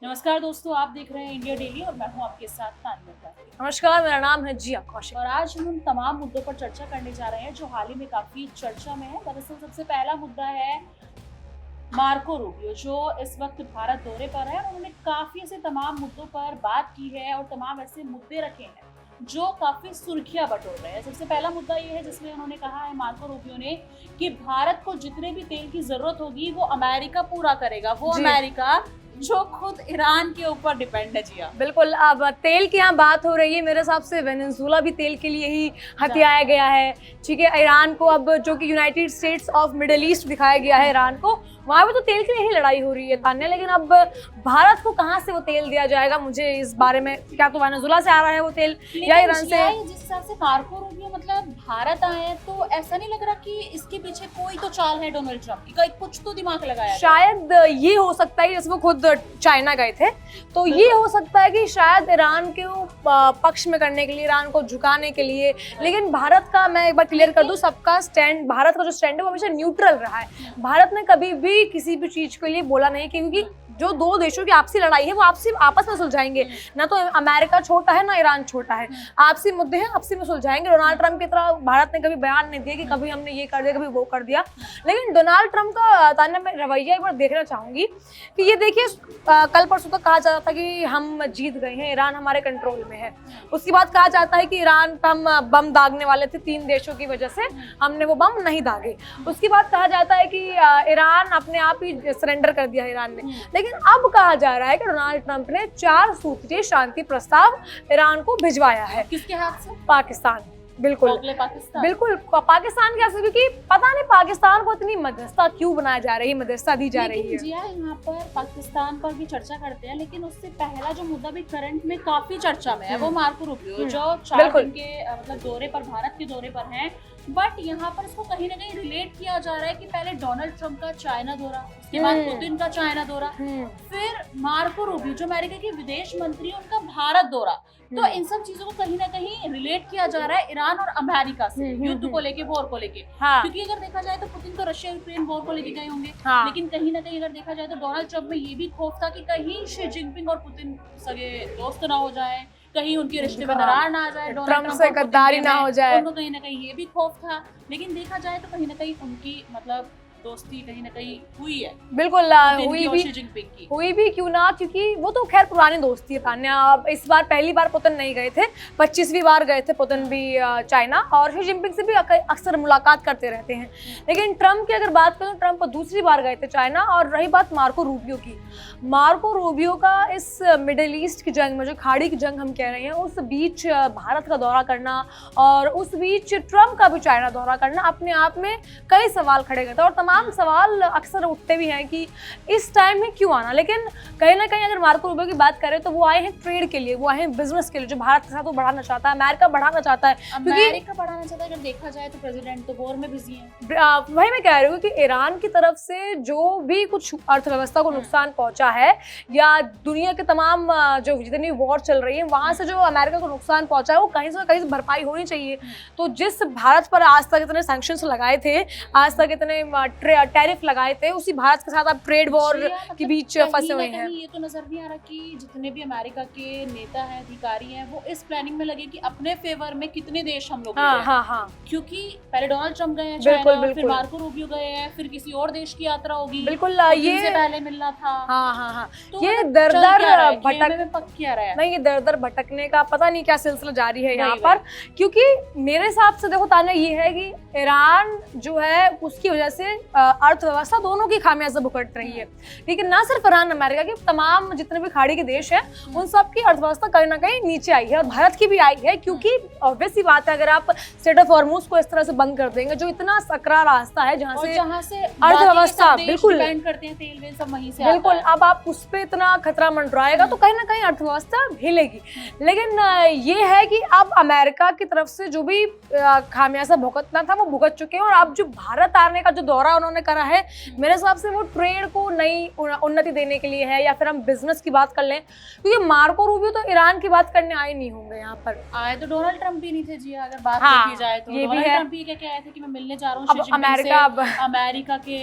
नमस्कार दोस्तों, आप देख रहे हैं इंडिया डेली और मैं हूं आपके साथ तानिया। नमस्कार, मेरा नाम है जिया कौशिक और आज हम उन तमाम मुद्दों पर चर्चा करने जा रहे हैं जो हाल ही में काफी चर्चा में है। दरअसल सबसे पहला मुद्दा है मार्को रूबियो, जो इस वक्त भारत दौरे पर है। उन्होंने काफी ऐसे तमाम मुद्दों पर बात की है और तमाम ऐसे मुद्दे रखे हैं जो काफी सुर्खियां बटोर रहे हैं। सबसे पहला मुद्दा ये है जिसमें उन्होंने कहा है मार्को रूबियो ने कि भारत को जितने भी तेल की जरूरत होगी वो अमेरिका पूरा करेगा। वो अमेरिका जो खुद ईरान के ऊपर डिपेंड है। जिया बिल्कुल। अब तेल की यहाँ बात हो रही है, मेरे हिसाब से वेनेजुएला भी तेल के लिए ही हथियाया गया है। ठीक है, ईरान को अब जो कि United states of middle east दिखाया गया है ईरान को, वहाँ पे तो तेल की ही लड़ाई हो रही है तान्या। लेकिन अब भारत को कहाँ से वो तेल दिया जाएगा, मुझे इस बारे में, क्या तो वेनेजुएला से आ रहा है वो तेल या ईरान से? जिस हिसाब से मार्को रूबियो मतलब भारत आए हैं, तो ऐसा नहीं लग रहा कि इसके पीछे कोई तो चाल है डोनाल्ड ट्रम्प की, कुछ तो दिमाग लगाया। शायद ये हो सकता है, जैसे वो खुद चाइना गए थे, तो ये हो सकता है कि शायद ईरान के पक्ष में करने के लिए, ईरान को झुकाने के लिए। लेकिन भारत का, मैं एक बार क्लियर कर दूं, सबका स्टैंड, भारत का जो स्टैंड है वो हमेशा न्यूट्रल रहा है। भारत ने कभी भी किसी भी चीज के लिए बोला नहीं, क्योंकि जो दो देशों की आपसी लड़ाई है वो आपस में सुलझाएंगे। ना तो अमेरिका छोटा है ना ईरान छोटा है, आपसी मुद्दे हैं, आपसी में सुलझाएंगे। डोनाल्ड ट्रम्प की तरह भारत ने कभी बयान नहीं दिया कि कभी हमने ये कर दिया, कभी वो कर दिया। लेकिन डोनाल्ड ट्रम्प का तान्या मैं रवैया एक बार देखना चाहूंगी कि ये देखिए, कल परसों तक कहा जाता था कि हम जीत गए हैं, ईरान हमारे कंट्रोल में है। उसके बाद कहा जाता है कि ईरान पर हम बम दागने वाले थे 3 देशों की वजह से, हमने वो बम नहीं दागे। उसके बाद कहा जाता है कि ईरान अपने आप ही सरेंडर कर दिया ईरान ने। लेकिन अब कहा जा रहा है कि डोनाल्ड ट्रम्प ने 4 सूत्रीय शांति प्रस्ताव ईरान को भिजवाया है। किसके हाथ से? पाकिस्तान। बिल्कुल बिल्कुल पाकिस्तान के, क्योंकि पता नहीं पाकिस्तान को इतनी मध्यस्थता क्यों बनाया जा रही है, मध्यस्थता दी जा रही है। जी हाँ, यहाँ पर पाकिस्तान पर भी चर्चा करते हैं, लेकिन उससे पहला जो मुद्दा भी करंट में काफी चर्चा में है वो मार्को रूबियो, जो 4 दिन के मतलब दौरे पर, भारत के दौरे पर हैं। बट यहाँ पर इसको कहीं ना कहीं रिलेट किया जा रहा है कि पहले डोनाल्ड ट्रम्प का चाइना दौरा, उसके बाद पुतिन का चाइना दौरा, फिर मार्को रूबियो जो अमेरिका के विदेश मंत्री, उनका भारत दौरा। तो इन सब चीजों को कहीं ना कहीं रिलेट किया जा रहा है ईरान और अमेरिका से, युद्ध को लेके, वॉर को लेके। क्योंकि अगर देखा जाए तो पुतिन तो रशिया यूक्रेन वॉर को लेके गए होंगे, लेकिन कहीं ना कहीं अगर देखा जाए तो डोनाल्ड ट्रम्प में ये भी खौफ था कि कहीं शी जिनपिंग और पुतिन सगे दोस्त ना हो जाए, कहीं उनके रिश्ते में दरार ना आ जाए, ट्रम्प से गद्दारी ना हो जाए, उनको कहीं ना कहीं ये भी खौफ था। लेकिन देखा जाए तो कहीं ना कहीं उनकी मतलब दोस्ती कहीं ना कहीं हुई है। बिल्कुल हुई भी क्यों ना, क्योंकि वो तो खैर पुरानी दोस्ती है तान्या। इस बार पहली बार पुतिन नहीं गए थे, 25वीं बार गए थे पुतिन भी चाइना, और शी जिनपिंग से भी अक्सर मुलाकात करते रहते हैं। लेकिन ट्रम्प की अगर बात करें, ट्रम्प दूसरी बार गए थे चाइना। और रही बात मार्को रूबियो की, मार्को रूबियो का इस मिडिल ईस्ट की जंग में, जो खाड़ी की जंग हम कह रहे हैं, उस बीच भारत का दौरा करना और उस बीच ट्रम्प का भी चाइना दौरा करना अपने आप में कई सवाल खड़े करते हैं। और तमाम सवाल अक्सर उठते भी हैं कि इस टाइम में क्यों आना। लेकिन कहीं ना कहीं अगर मार्को रूबियो की बात करें तो वो आए हैं ट्रेड के लिए, वो आए हैं बिजनेस के लिए, जो भारत के साथ वो बढ़ाना चाहता है, अमेरिका बढ़ाना चाहता है। अमेरिका बढ़ाना चाहता है। अगर देखा जाए तो प्रेसिडेंट तो वॉर में बिजी है। वही मैं कह रही हूँ कि ईरान की तरफ से जो भी कुछ अर्थव्यवस्था को नुकसान पहुंचा है, या दुनिया के तमाम जो जितनी वॉर चल रही है वहां से जो अमेरिका को नुकसान पहुंचा है, वो कहीं से भरपाई होनी चाहिए। तो जिस भारत पर आज तक इतने सैंक्शंस लगाए थे, आज तक इतने टैरिफ लगाए थे, उसी भारत के साथ अब ट्रेड वॉर के बीच फंसे हुए हैं। ये तो नजर नहीं आ रहा कि जितने भी अमेरिका के नेता हैं, अधिकारी हैं, वो इस प्लानिंग में लगे कि अपने फेवर में कितने देश हम लोग क्योंकि पहले डोनाल्ड ट्रम्प गए हैं चाइना, फिर मार्को रूबियो गए हैं, फिर किसी और देश की यात्रा होगी। बिल्कुल, ये से पहले मिलना था। तो ये दर-दर भटकने का पता नहीं क्या सिलसिला जारी है यहाँ पर। क्योंकि मेरे हिसाब से देखो तान्या, ये है कि ईरान जो है उसकी वजह से अर्थव्यवस्था दोनों की खामियाजा भुगत रही है। लेकिन ना सिर्फ ईरान, अमेरिका के तमाम जितने भी खाड़ी के देश हैं, उन सब की अर्थव्यवस्था कहीं ना कहीं नीचे आई है, और भारत की भी आई है। क्योंकि ऑब्वियस ही बात है, अगर आप स्ट्रेट ऑफ हॉर्मुज को इस तरह से बंद कर देंगे, जो इतना सकरा रास्ता है जहाँ से अर्थव्यवस्था बिल्कुल करते हैं, तेल वेल सब वहीं से बिल्कुल, अब आप उस पर इतना खतरा मंडराएगा तो कहीं ना कहीं अर्थव्यवस्था हिलेगी। लेकिन ये है कि अब अमेरिका की तरफ से जो भी खामियाजा भुगतना था वो भुगत चुके हैं, और अब जो भारत आने का जो दौरा उन्होंने करा है, मेरे हिसाब से वो ट्रेड को नई उन्नति देने के लिए है, या फिर हम बिजनेस की बात कर लें, क्योंकि मार्को रूबियो तो ईरान की बात करने आए नहीं होंगे यहाँ पर। आए तो डोनाल्ड ट्रम्प भी नहीं थे जी, अगर बात हाँ, देखी जाए तो ये भी डोनाल्ड है। ट्रम्प भी क्या आए थे कि मैं मिलने जा रहा हूँ अब अमेरिका के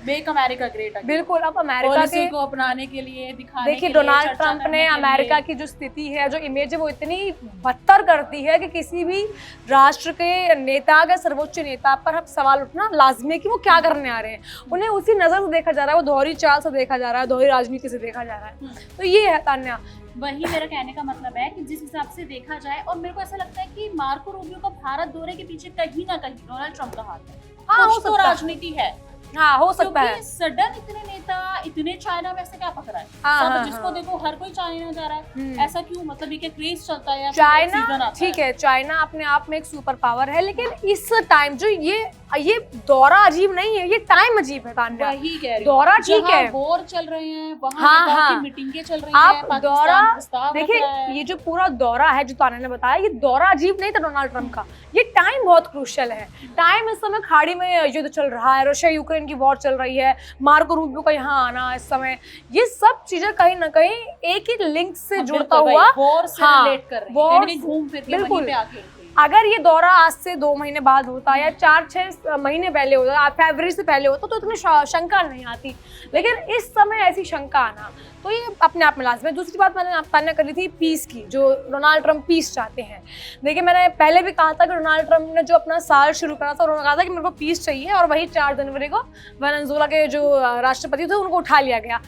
मेक अमेरिका ग्रेट अगेन, बिल्कुल, अब अमेरिका पॉलिसी को अपनाने के लिए, दिखाने देखिए के लिए, डोनाल्ड चर्चा ट्रंप करने ने के अमेरिका लिए। की जो स्थिति है, जो इमेज है, वो इतनी बदतर करती है कि किसी भी राष्ट्र के नेता का, सर्वोच्च नेता पर अब सवाल उठना लाजमी है कि वो क्या करने आ रहे हैं। उन्हें उसी नजर से देखा जा रहा है, वो दोहरी चाल से देखा जा रहा है, दोहरी राजनीति से देखा जा रहा है। तो ये है तान्या। वही मेरा कहने का मतलब है कि जिस हिसाब से देखा जाए, और मेरे को ऐसा लगता है कि मार्को रूबियो का भारत दौरे के पीछे कहीं ना कहीं डोनाल्ड ट्रम्प का हाथ है। हाँ, कुछ हो तो सकता है। राजनीति है, हाँ, हो सकता है। सडन इतने नेता इतने चाइना में ऐसे क्या पकड़ा है? हाँ, सब हाँ, जिसको हाँ। देखो हर कोई चाइना जा रहा है, ऐसा क्यों? मतलब ये क्या क्रेज चलता है या फिर एक सीजन चाइना, आता ठीक है, चाइना अपने आप में एक सुपर पावर है, लेकिन इस टाइम जो ये दौरा अजीब नहीं है, ये टाइम अजीब है तान्या। वही कह रही हूँ। दौरा ठीक है, वॉर चल रहे हैं वहाँ हाँ, नेताओं हाँ। की मीटिंगें चल रही आप हैं, दौरा पाकिस्तान प्रस्ताव रख देखिए, रहा है। ये जो पूरा दौरा है जो तान्या ने बताया, ये दौरा अजीब नहीं था डोनाल्ड ट्रम्प का, ये टाइम बहुत क्रूशियल है। टाइम इस समय खाड़ी में युद्ध चल रहा है, रशिया यूक्रेन की वॉर चल रही है, मार्को रूबियो का यहाँ आना इस समय, ये सब चीजें कहीं ना कहीं एक ही लिंक से जुड़ता हुआ, वॉर से हाँ, रिलेट कर रही है, वॉर कहीं घूम फिर के बिल्कुल। वहीं पे आके रुक गई। अगर ये दौरा आज से 2 महीने बाद होता या 4-6 महीने पहले होता, फरवरी से पहले होता, तो इतनी शंका नहीं आती, लेकिन इस समय ऐसी शंका आना तो ये अपने आप में लाजमी है। दूसरी बात मैंने तान्या करी थी पीस की, जो डोनाल्ड ट्रम्प पीस चाहते हैं। देखिए, मैंने पहले भी कहा था कि डोनाल्ड ट्रम्प ने जो अपना साल शुरू करा था, उन्होंने कहा था कि मेरे को पीस चाहिए, और वही 4 जनवरी को वेनेजुएला के जो राष्ट्रपति थे उनको उठा लिया गया।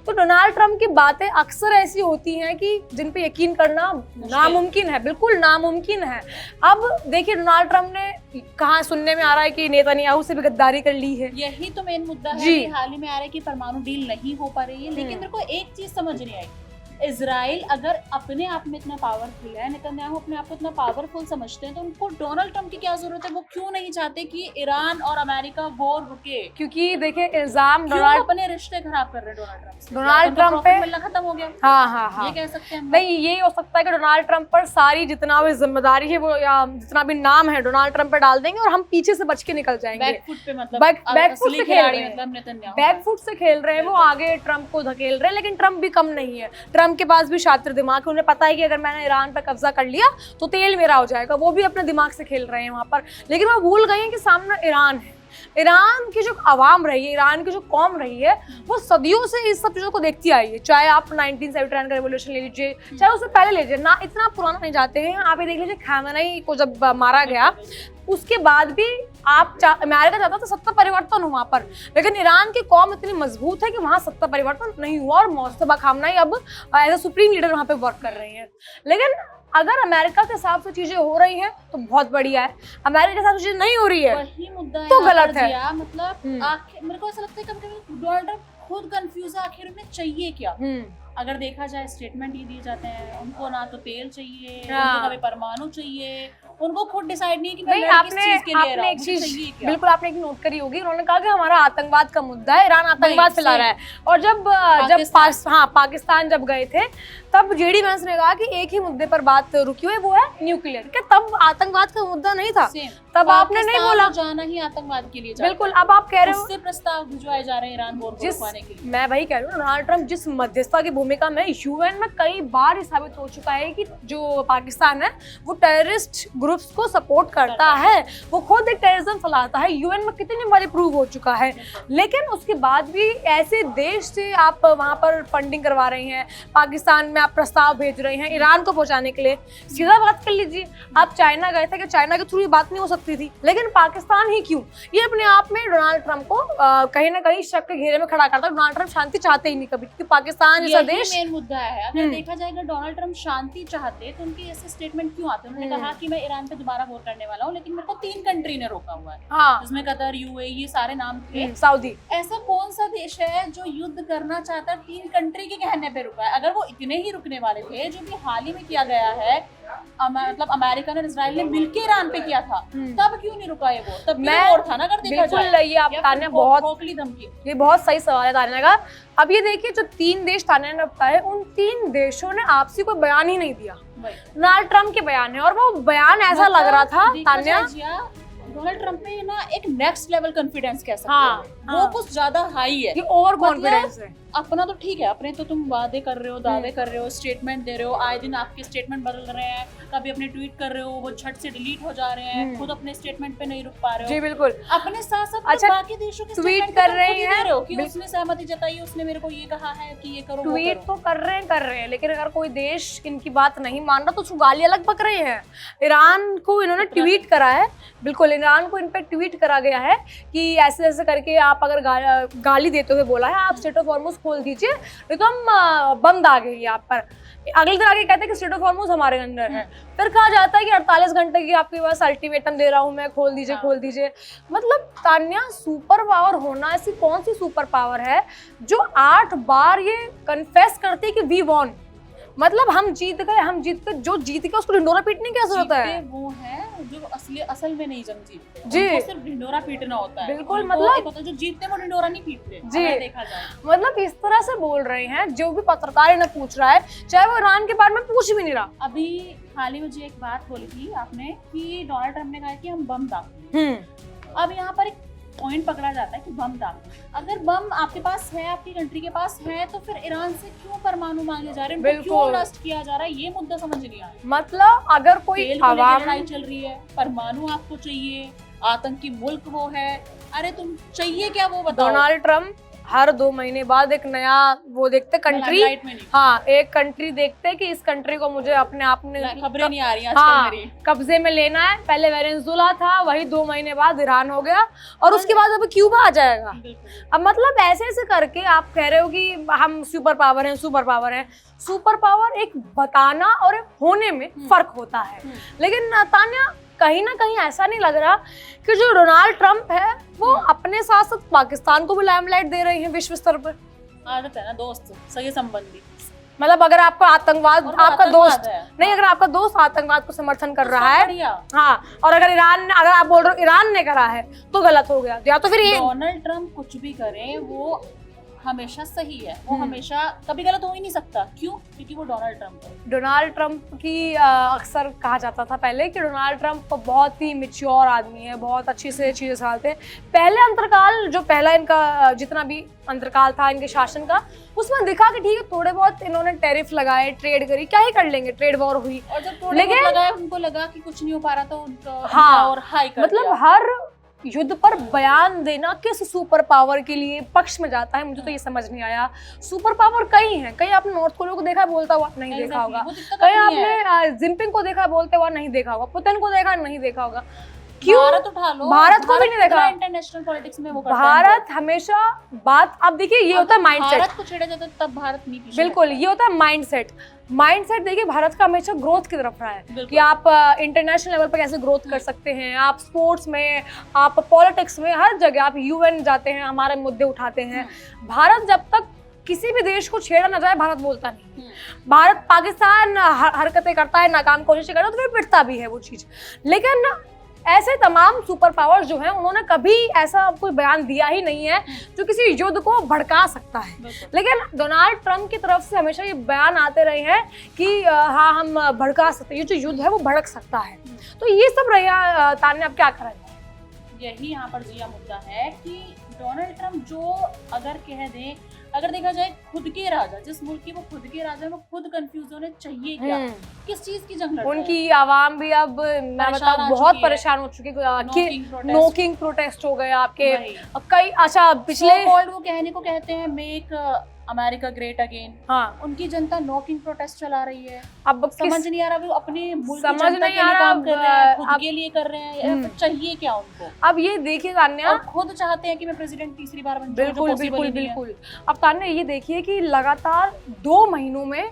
तो डोनाल्ड ट्रम्प की बातें अक्सर ऐसी होती हैं कि जिन पे यकीन करना नामुमकिन है, बिल्कुल नामुमकिन है। अब देखिए, डोनाल्ड ट्रम्प ने कहा, सुनने में आ रहा है कि नेतन्याहू से भी गद्दारी कर ली है। यही तो मेन मुद्दा है जी। कि हाल ही में आ रहा है कि परमाणु डील नहीं हो पा रही है, लेकिन मेरे को एक चीज समझ नहीं आई। इजराइल अगर अपने आप में इतना पावरफुल है, नेतन्याहू अपने आप को इतना पावरफुल समझते हैं, तो उनको डोनाल्ड ट्रम्प की क्या जरूरत है? वो क्यों नहीं चाहते कि ईरान और अमेरिका वॉर रुके? क्योंकि देखिए, इल्जाम क्यों डोनाल्ड अपने रिश्ते खराब कर रहे हैं डोनाल्ड ट्रम्प से? डोनाल्ड या तो ट्रम्प पे profit मिलना खत्म हो गया, हाँ हाँ हाँ ये कह सकते हैं हम। नहीं, ये हो सकता है कि डोनाल्ड ट्रम्प पर सारी जितना भी जिम्मेदारी है वो, या जितना भी नाम है, डोनाल्ड ट्रम्प पे डाल देंगे और हम पीछे से बच के निकल जाएंगे। बैकफुट पे मतलब बैकफुट असली से खेल खिलाड़ी रहे हैं, मतलब नेतन्याहू। बैकफुट से खेल रहे हैं वो, आगे ट्रम्प को धकेल रहे हैं, लेकिन ट्रम्प भी कम नहीं है। ट्रम्प के पास भी शातिर दिमाग है, उन्हें पता है कि अगर मैंने ईरान पर कब्जा कर लिया तो तेल मेरा हो जाएगा। वो भी अपने दिमाग से खेल रहे हैं वहां पर, लेकिन वो भूल गए हैं कि सामने ईरान है। ईरान की जो आवाम रही है, ईरान की जो कौम रही है, वो सदियों से इस सब चीज़ों को देखती आई है। चाहे आप 1979 का रेवोल्यूशन ले लीजिए, चाहे उससे पहले ले लीजिए, ना इतना पुराना नहीं जाते हैं। आप ये देख लीजिए, खामेनेई को जब मारा गया, उसके बाद भी अमेरिका चाहता था सत्ता परिवर्तन हो वहाँ पर, लेकिन ईरान की कौम इतनी मजबूत है कि वहाँ सत्ता परिवर्तन नहीं हुआ, और मोस्तफा खामनेई अब एज ए सुप्रीम लीडर वहाँ पे वर्क कर रही हैं। लेकिन अगर अमेरिका के हिसाब से चीजें हो रही हैं तो बहुत बढ़िया है, अमेरिका के हिसाब से चीजें नहीं हो रही है वही मुद्दा है तो यहाँ गलत पर है। जिया, मतलब आखिर मेरे को ऐसा लगता है कभी-कभी डोनाल्ड ट्रम्प खुद कंफ्यूज है, आखिर उन्हें चाहिए क्या? अगर देखा जाए, स्टेटमेंट ये दिए जाते हैं, उनको ना तो तेल चाहिए, उनको कभी परमाणु चाहिए, उनको खुद डिसाइड नहीं कि मैं किस चीज के लिए आपने एक चीज बिल्कुल आपने एक नोट करी होगी, उन्होंने कहा कि हमारा आतंकवाद का मुद्दा है, ईरान आतंकवाद फैला रहा है। और जब पाकिस्तान जब गए थे, तब जेडी वैंस ने कहा कि एक ही मुद्दे पर बात रुकी हुई, वो है न्यूक्लियर। क्या तब आतंकवाद का मुद्दा नहीं था? तब आपने नहीं बोला, जाना ही आतंकवाद के लिए बिल्कुल। अब आप कह रहे हो उससे प्रस्ताव भिजवाए जा रहे हैं ईरान वॉर को रुकवाने के लिए। मैं वही कह रही हूँ, डोनाल्ड ट्रम्प जिस मध्यस्थता की भूमिका में, यूएन में कई बार ये साबित हो चुका है कि जो पाकिस्तान है वो टेररिस्ट ग्रुप्स को सपोर्ट करता है, वो खुद एक टेररिज्म फैलाता है, यूएन में कितनी बार प्रूव हो चुका है। लेकिन उसके बाद भी ऐसे देश से आप वहाँ पर फंडिंग करवा रहे हैं, पाकिस्तान में आप प्रस्ताव भेज रहे हैं ईरान को पहुंचाने के लिए। सीधा बात कर लीजिए, आप चाइना गए थे कि चाइना के थ्रू ये बात नहीं हो सकती थी, लेकिन पाकिस्तान ही क्यों? ये अपने आप में डोनाल्ड ट्रम्प को कहीं ना कहीं शक के घेरे में खड़ा करता है। डोनाल्ड ट्रम्प शांति चाहते ही नहीं कभी, क्योंकि पाकिस्तान जैसा देश मेन मुद्दा है। अगर देखा जाए, अगर डोनाल्ड ट्रम्प शांति चाहते तो उनके ऐसे स्टेटमेंट क्यों आते? उन्होंने कहा कि मैं ईरान पे दोबारा वॉर करने वाला हूँ, लेकिन मेरे को 3 कंट्री ने रोका हुआ है, हाँ, जिसमें कतर, यूएई, ये सारे नाम थे, सऊदी। ऐसा कौन सा देश है जो युद्ध करना चाहता है 3 कंट्री के कहने पे रुका है? अगर वो इतने ही रुकने वाले थे, जो भी हाल ही में किया गया है, मतलब अमेरिका और इजराइल ने मिलकर ईरान पे किया था, तब क्यों नहीं रुका ये वॉर? तब भी वॉर था ना, अगर देखा जाए। बिल्कुल, ये आप तान्या बहुत खोखली धमकी, ये बहुत सही सवाल है तान्या का। अब ये देखिए, जो 3 देश तान्या ने बताए, उन 3 देशों ने आपसी कोई बयान ही नहीं दिया। डोनाल्ड ट्रम्प के बयान है, और वो बयान ऐसा लग रहा था तान्या, डोनाल्ड ट्रम्प में ना एक नेक्स्ट लेवल कॉन्फिडेंस कह सकते हाँ, हैं, वो हाँ। कुछ ज्यादा हाई है। ये ओवर कॉन्फिडेंस है। अपना तो ठीक है, अपने तो तुम वादे कर रहे हो, दावे कर रहे हो, स्टेटमेंट दे रहे हो, आए दिन आपके स्टेटमेंट बदल रहे हैं, कभी अपने ट्वीट कर रहे हो वो झट से डिलीट हो जा रहे हैं, खुद अपने स्टेटमेंट पे नहीं रुक पा रहे हो। जी बिल्कुल। अपने साथ साथ अच्छा, बाकी देशों के ट्वीट statement कर तो रहे खुद ही हैं, दे रहे हो कि उसने सहमति जताई, उसने मेरे को ये कहा है कि ये करो, वो ट्वीट करो। तो कर रहे हैं, लेकिन अगर कोई देश इनकी बात नहीं मान रहा तो उसको गाली अलग बक रहे हैं। ईरान को इन्होंने ट्वीट करा है, बिल्कुल ईरान को इन पे ट्वीट करा गया है कि ऐसे ऐसे करके आप अगर गाली देते हुए बोला है, आप स्ट्रेट ऑफ हॉर्मुज खोल दीजिए, नहीं तो हम बम दागेंगे आप पर। अगले दिन आगे कहते हैं कि स्ट्रेट ऑफ हॉर्मुज हमारे अंदर है, फिर कहा जाता है कि 48 घंटे की आपके पास अल्टीमेटम दे रहा हूं मैं, खोल दीजिए खोल दीजिए। मतलब तान्या, सुपर पावर होना ऐसी कौन सी सुपर पावर है जो 8 बार ये कन्फेस करती है कि वी वॉन, मतलब हम जीत गए, जो जीत गया उसको ढिंडोरा पीटने की जरूरत है। जीतते वो हैं जो असल में नहीं जंग जीतते, जी। उनको सिर्फ ढिंडोरा पीटना होता है। बिल्कुल, उनको मतलब एक होता है जो जीतते हैं वो ढिंडोरा नहीं पीटते, जी। अगर देखा जाए। मतलब इस तरह से बोल रहे हैं, जो भी पत्रकार इन्हें पूछ रहा है, चाहे वो ईरान के बारे में पूछ भी नहीं रहा। अभी हाल ही में जी एक बात बोली थी आपने कि डोनाल्ड ट्रम्प ने कहा कि हम बम दागेंगे। अब यहाँ पर एक पॉइंट पकड़ा जाता है कि बम दागेंगे। अगर बम आपके पास है, आपकी कंट्री के पास है, तो फिर ईरान से क्यों परमाणु मांगे जा रहे हैं, उनको क्यों नष्ट किया जा रहा है, ये मुद्दा समझ नहीं आ रहा। मतलब अगर कोई तेल को लेकर लड़ाई चल रही है, परमाणु आपको चाहिए, आतंकी मुल्क वो है, अरे तुम चाहिए क्या वो बताओ। डोनाल्ड ट्रम्प हर 2 महीने बाद एक नया वो देखते कंट्री, हाँ एक कंट्री देखते कि इस कंट्री को मुझे अपने आप में खबरें नहीं आ रही हाँ, मेरी कब्जे में लेना है। पहले वेनेजुला था, वही 2 महीने बाद ईरान हो गया, और उसके बाद अब क्यूबा आ जाएगा। अब मतलब ऐसे ऐसे करके आप कह रहे हो कि हम सुपर पावर हैं, सुपर पावर है। सुपर पावर एक बताना और एक होने में फर्क होता है। लेकिन तान्या, कहीं ना कहीं ऐसा नहीं लग रहा कि जो डोनाल्ड ट्रम्प है वो अपने साथ साथ पाकिस्तान को भी लाइमलाइट दे रहे हैं विश्व स्तर पर। आदत है ना, दोस्त सगे संबंधी। मतलब अगर आपका आतंकवाद, आपका दोस्त नहीं, अगर आपका दोस्त आतंकवाद को समर्थन कर रहा है, हाँ, और अगर आप बोल रहे हो ईरान ने करा है तो गलत हो गया। या तो फिर डोनाल्ड ट्रम्प कुछ भी करे वो हमेशा सही है, वो हमेशा कभी गलत हो ही नहीं सकता। क्यों? क्योंकि वो डोनाल्ड ट्रम्प है। डोनाल्ड ट्रम्प की अक्सर कहा जाता था पहले कि डोनाल्ड ट्रम्प बहुत ही मैच्योर आदमी है, बहुत अच्छी से चीज़ें संभालते हैं। पहले अंतरकाल, जो पहला इनका जितना भी अंतरकाल था इनके शासन का, उसमें दिखा कि ठीक है थोड़े बहुत इन्होंने टैरिफ लगाए, ट्रेड करी, क्या ही कर लेंगे, ट्रेड वॉर हुई, और जब थोड़े बहुत लगाए उनको लगा कि कुछ नहीं हो पा रहा तो उनका हाँ, और हाई कर मतलब हर युद्ध पर बयान देना किस सुपर पावर के लिए पक्ष में जाता है, मुझे तो ये समझ नहीं आया। सुपर पावर कई हैं, कहीं आपने नॉर्थ कोरिया को देखा बोलता हुआ नहीं देखा होगा, कहीं आपने जिनपिंग को देखा बोलते हुआ नहीं देखा होगा, पुतिन को देखा नहीं देखा होगा। क्यों? भारत उठा लो, भारत को भी नहीं देखा। इंटरनेशनल पॉलिटिक्स में वो करता है भारत हमेशा बात, अब देखिए ये होता है माइंडसेट, भारत को छेड़ा जाता है तब भारत नहीं पीछे। बिल्कुल, ये होता है माइंडसेट देखिए भारत का हमेशा ग्रोथ की तरफ रहा है कि आप इंटरनेशनल लेवल पर कैसे ग्रोथ कर सकते हैं, आप स्पोर्ट्स में, आप पॉलिटिक्स में, हर जगह आप यूएन जाते हैं, हमारे मुद्दे उठाते हैं। भारत जब तक किसी भी देश को छेड़ा ना जाए भारत बोलता नहीं। भारत पाकिस्तान हरकतें करता है, नाकाम कोशिशें करता है तो फिर पिटता भी है वो चीज। लेकिन ऐसे तमाम सुपर पावर्स जो हैं उन्होंने कभी ऐसा कोई बयान दिया ही नहीं है जो किसी युद्ध को भड़का सकता है। लेकिन डोनाल्ड ट्रम्प की तरफ से हमेशा ये बयान आते रहे हैं कि हाँ हम भड़का सकते हैं, ये जो युद्ध है वो भड़क सकता है। तो ये सब रहा। तान्या, अब क्या करेंगे? यही यहाँ पर जिया मुद्दा है कि डोनाल्ड ट्रम्प जो अगर कह दें, अगर देखा जाए खुद के राजा, जिस मुल्क के वो खुद के राजा है, वो खुद कंफ्यूज होने चाहिए क्या, किस चीज की जंग लड़ रहे हैं। उनकी आवाम भी अब मैं बताऊं बहुत परेशान हो चुकी है। नो किंग प्रोटेस्ट हो गए आपके कई। अच्छा, पिछले वो कहने को कहते हैं मेक अमेरिका ग्रेट अगेन, हाँ, उनकी जनता नॉकिंग प्रोटेस्ट चला रही है। अब समझ नहीं आ रहा वो अपने मुल्क की समझ जनता नहीं के आ लिए रहा, काम कर रहे हैं, खुद के लिए कर रहे हैं, तो चाहिए क्या उनको? अब ये देखिए तान्या, और खुद चाहते हैं कि मैं प्रेसिडेंट तीसरी बार बन जाऊं, बिल्कुल बिल्कुल बिल्कुल। अब तान्या ये देखिए कि लगातार 2 महीनों में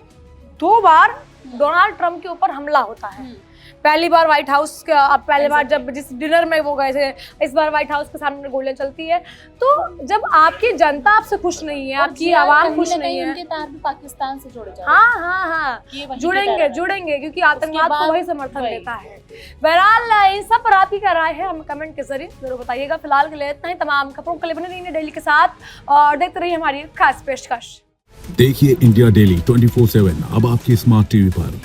2 बार डोनाल्ड ट्रम्प के ऊपर हमला होता है। पहली बार व्हाइट हाउस का, अब पहली बार जब जिस डिनर में वो गए थे, इस बार व्हाइट हाउस के सामने गोलियां चलती है। तो जब आपकी जनता आपसे खुश नहीं है, आपकी आवाम खुश नहीं है, उनके तार भी पाकिस्तान से जुड़े जा रहे हैं। हाँ, जुड़ेंगे क्योंकि आतंकवाद को वही समर्थन देता है। बहरहाल इन सब पर आपकी क्या राय है, हमें कमेंट के जरिए जरूर बताइएगा। फिलहाल के लिए इतना ही। तमाम खबरों के लिए बने रहिए डेली के साथ और देखते रहिए हमारी खास पेशकश। देखिए इंडिया डेली 24/7 अब आपकी स्मार्ट टीवी पर।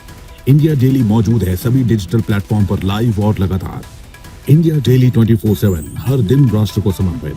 इंडिया डेली मौजूद है सभी डिजिटल प्लेटफॉर्म पर लाइव और लगातार। इंडिया डेली 24/7, हर दिन राष्ट्र को समर्पित।